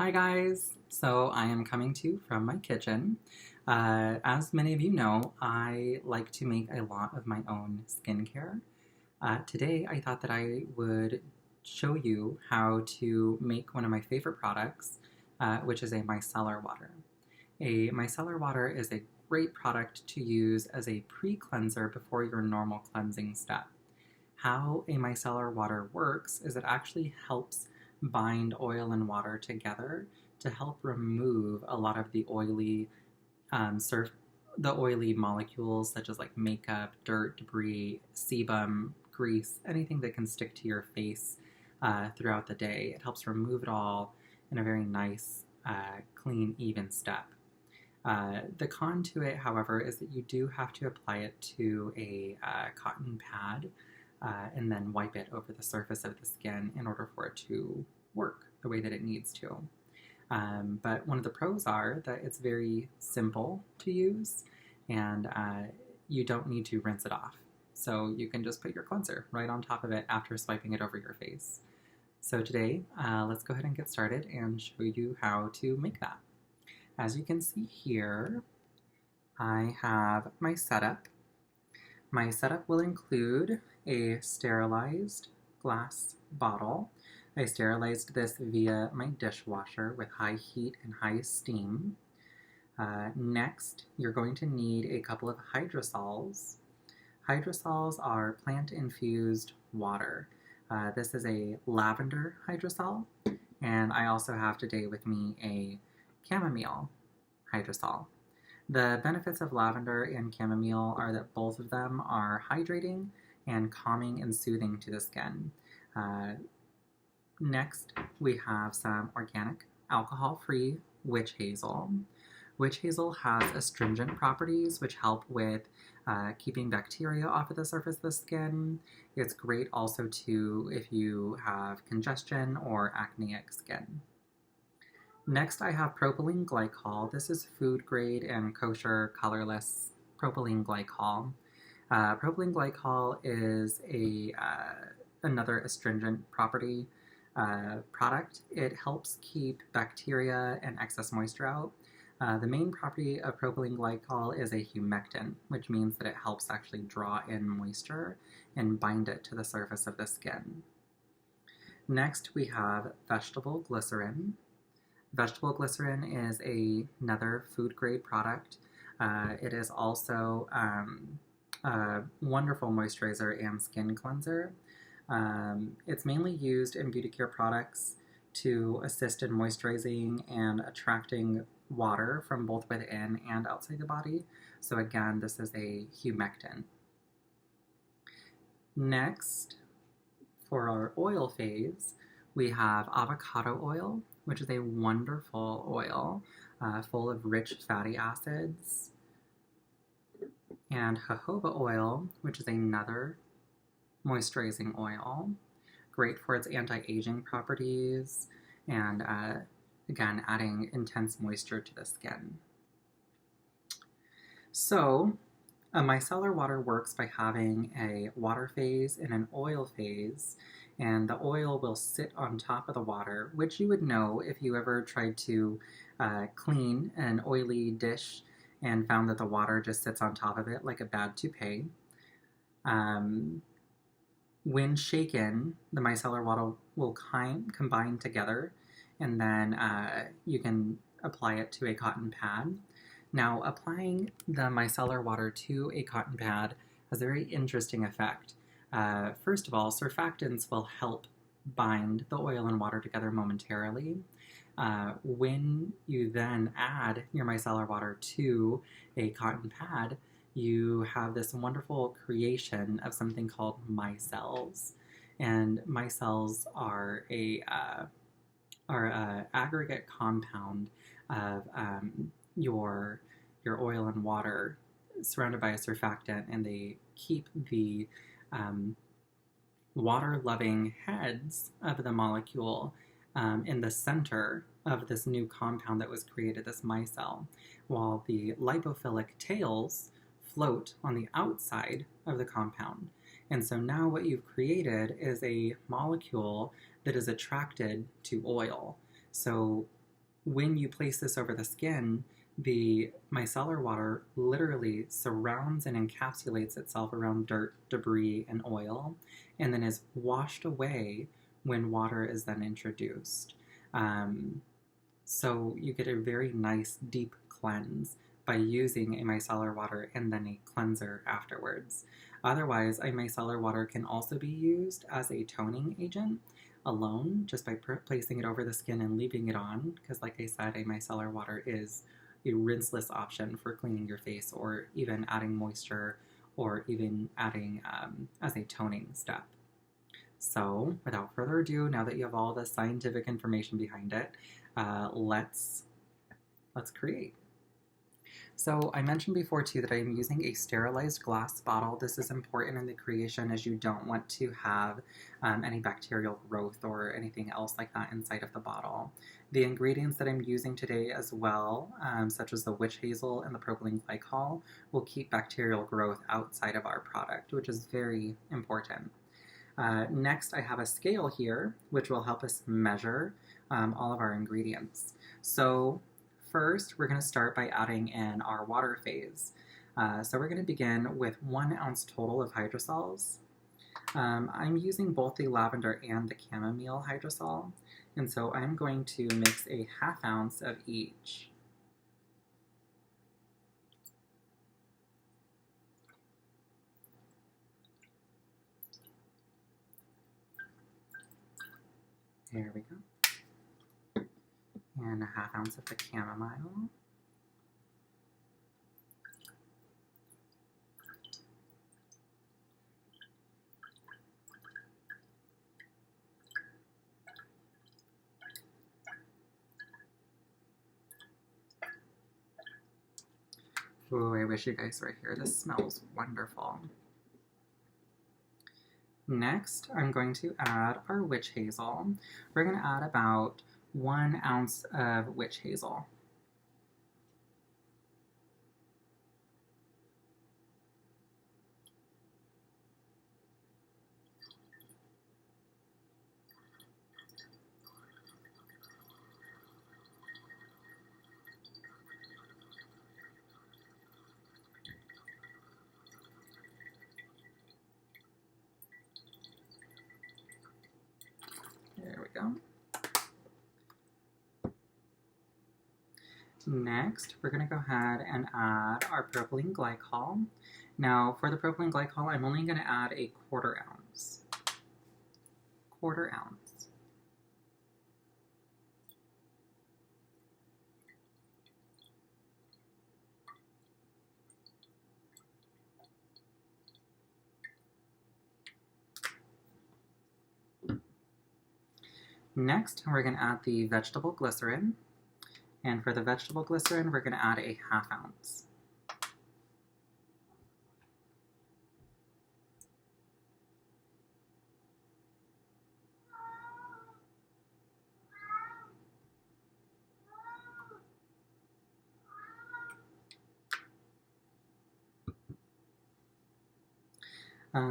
Hi guys! So I am coming to you from my kitchen. As many of you know, I like to make a lot of my own skincare. Today I thought that I would show you how to make one of my favorite products, which is a micellar water. A micellar water is a great product to use as a pre-cleanser before your normal cleansing step. How a micellar water works is it actually helps bind oil and water together to help remove a lot of the the oily molecules such as like makeup, dirt, debris, sebum, grease, anything that can stick to your face throughout the day. It helps remove it all in a very nice, clean, even step. The con to it, however, is that you do have to apply it to a cotton pad and then wipe it over the surface of the skin in order for it to work the way that it needs to. But one of the pros are that it's very simple to use and you don't need to rinse it off. So you can just put your cleanser right on top of it after swiping it over your face. So today, let's go ahead and get started and show you how to make that. As you can see here, I have my setup. My setup will include a sterilized glass bottle. I sterilized this via my dishwasher with high heat and high steam. Next, you're going to need a couple of hydrosols. Hydrosols are plant-infused water. This is a lavender hydrosol, and I also have today with me a chamomile hydrosol. The benefits of lavender and chamomile are that both of them are hydrating and calming and soothing to the skin. Next, we have some organic, alcohol-free witch hazel. Witch hazel has astringent properties which help with keeping bacteria off of the surface of the skin. It's great also too if you have congestion or acneic skin. Next, I have propylene glycol. This is food grade and kosher, colorless propylene glycol. Propylene glycol is another astringent property product. It helps keep bacteria and excess moisture out. The main property of propylene glycol is a humectant, which means that it helps actually draw in moisture and bind it to the surface of the skin. Next, we have vegetable glycerin. Vegetable glycerin is another food-grade product. It is also a wonderful moisturizer and skin cleanser. It's mainly used in beauty care products to assist in moisturizing and attracting water from both within and outside the body. So again, this is a humectant. Next, for our oil phase, we have avocado oil, which is a wonderful oil full of rich fatty acids, and jojoba oil, which is another moisturizing oil, great for its anti-aging properties, and again, adding intense moisture to the skin. So, a micellar water works by having a water phase and an oil phase, and the oil will sit on top of the water, which you would know if you ever tried to clean an oily dish and found that the water just sits on top of it like a bad toupee. When shaken, the micellar water will combine together, and then you can apply it to a cotton pad. Now, applying the micellar water to a cotton pad has a very interesting effect. First of all, surfactants will help bind the oil and water together momentarily. When you then add your micellar water to a cotton pad, you have this wonderful creation of something called micelles. And micelles are a aggregate compound of your oil and water surrounded by a surfactant, and they keep the water-loving heads of the molecule in the center of this new compound that was created, this micelle, while the lipophilic tails float on the outside of the compound. And so now what you've created is a molecule that is attracted to oil. So When you place this over the skin, the micellar water literally surrounds and encapsulates itself around dirt, debris, and oil, and then is washed away when water is then introduced. Um, so you get a very nice deep cleanse by using a micellar water and then a cleanser afterwards. Otherwise, a micellar water can also be used as a toning agent alone, just by placing it over the skin and leaving it on, because like I said, a micellar water is a rinseless option for cleaning your face, or even adding moisture, or even adding as a toning step. So without further ado, now that you have all the scientific information behind it, let's create. So I mentioned before too that I'm using a sterilized glass bottle. This is important in the creation as you don't want to have any bacterial growth or anything else like that inside of the bottle. The ingredients that I'm using today as well, such as the witch hazel and the propylene glycol, will keep bacterial growth outside of our product, which is very important. Next, I have a scale here, which will help us measure all of our ingredients. So first, we're going to start by adding in our water phase. So we're going to begin with 1 ounce total of hydrosols. I'm using both the lavender and the chamomile hydrosol, and so I'm going to mix a 1/2 ounce of each. There we go. And a 1/2 ounce of the chamomile. Ooh, I wish you guys were here. This smells wonderful. Next, I'm going to add our witch hazel. We're going to add about 1 ounce of witch hazel. There we go. Next, we're going to go ahead and add our propylene glycol. Now, for the propylene glycol, I'm only going to add a 1/4 ounce. 1/4 ounce. Next, we're going to add the vegetable glycerin. And for the vegetable glycerin, we're going to add a 1/2 ounce.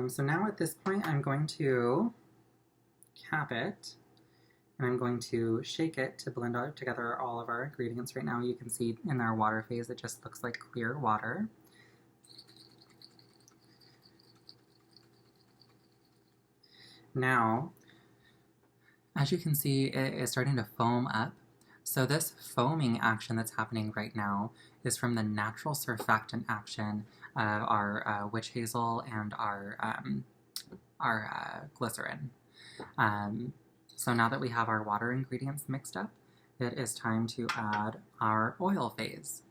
So now at this point, I'm going to cap it, and I'm going to shake it to blend out together all of our ingredients. Right now you can see in our water phase it just looks like clear water. Now, as you can see, it is starting to foam up. So this foaming action that's happening right now is from the natural surfactant action of our witch hazel and our glycerin. So now that we have our water ingredients mixed up, it is time to add our oil phase.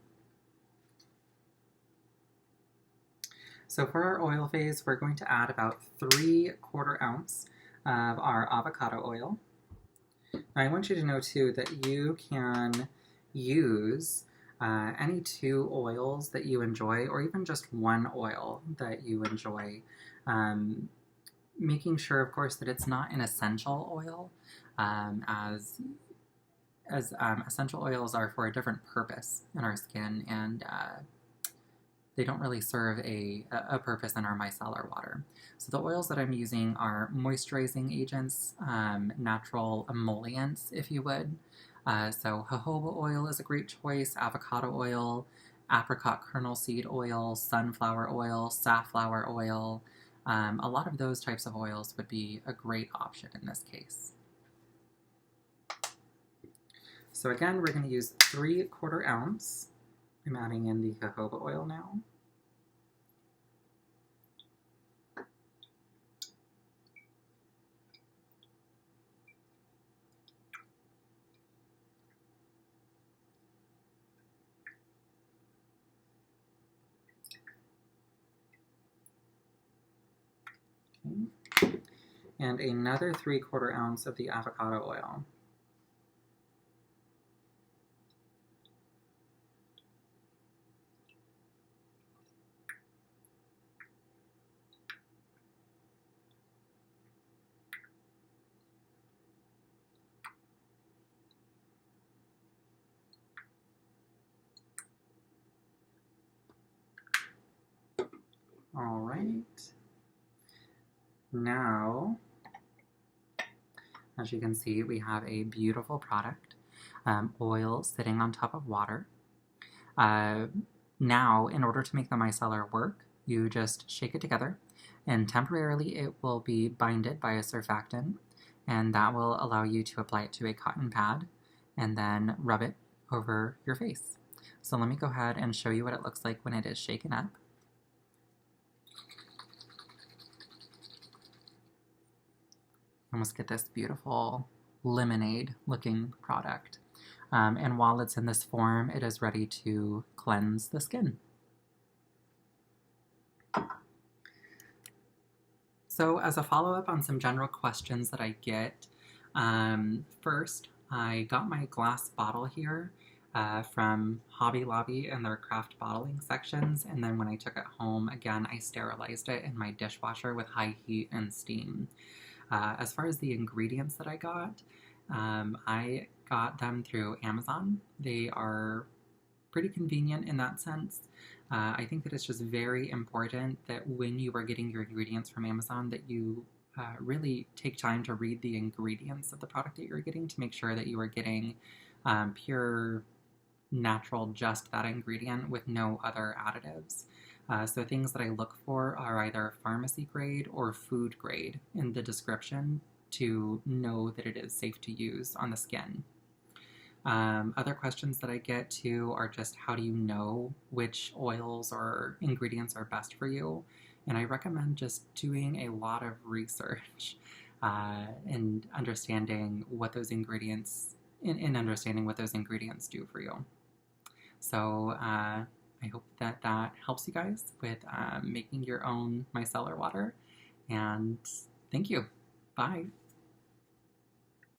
So for our oil phase, we're going to add about 3/4 ounce of our avocado oil. Now I want you to know too that you can use any 2 oils that you enjoy, or even just 1 oil that you enjoy. Making sure, of course, that it's not an essential oil, as essential oils are for a different purpose in our skin, and they don't really serve a purpose in our micellar water. So the oils that I'm using are moisturizing agents, natural emollients, if you would. So jojoba oil is a great choice, avocado oil, apricot kernel seed oil, sunflower oil, safflower oil. A lot of those types of oils would be a great option in this case. So again, we're going to use 3/4 ounce. I'm adding in the jojoba oil now. Okay. And another 3/4 ounce of the avocado oil. All right. Now, as you can see, we have a beautiful product, oil sitting on top of water. Now, in order to make the micellar work, you just shake it together, and temporarily it will be binded by a surfactant, and that will allow you to apply it to a cotton pad and then rub it over your face. So let me go ahead and show you what it looks like when it is shaken up. Almost get this beautiful lemonade looking product. And while it's in this form, it is ready to cleanse the skin. So as a follow-up on some general questions that I get, first, I got my glass bottle here from Hobby Lobby and their craft bottling sections, and then when I took it home, again, I sterilized it in my dishwasher with high heat and steam. As far as the ingredients that I got them through Amazon. They are pretty convenient in that sense. I think that it's just very important that when you are getting your ingredients from Amazon that you really take time to read the ingredients of the product that you're getting to make sure that you are getting pure, natural, just that ingredient with no other additives. So things that I look for are either pharmacy grade or food grade in the description to know that it is safe to use on the skin. Other questions that I get too are just how do you know which oils or ingredients are best for you? And I recommend just doing a lot of research and understanding what those ingredients do for you. So I hope that that helps you guys with making your own micellar water. And thank you. Bye.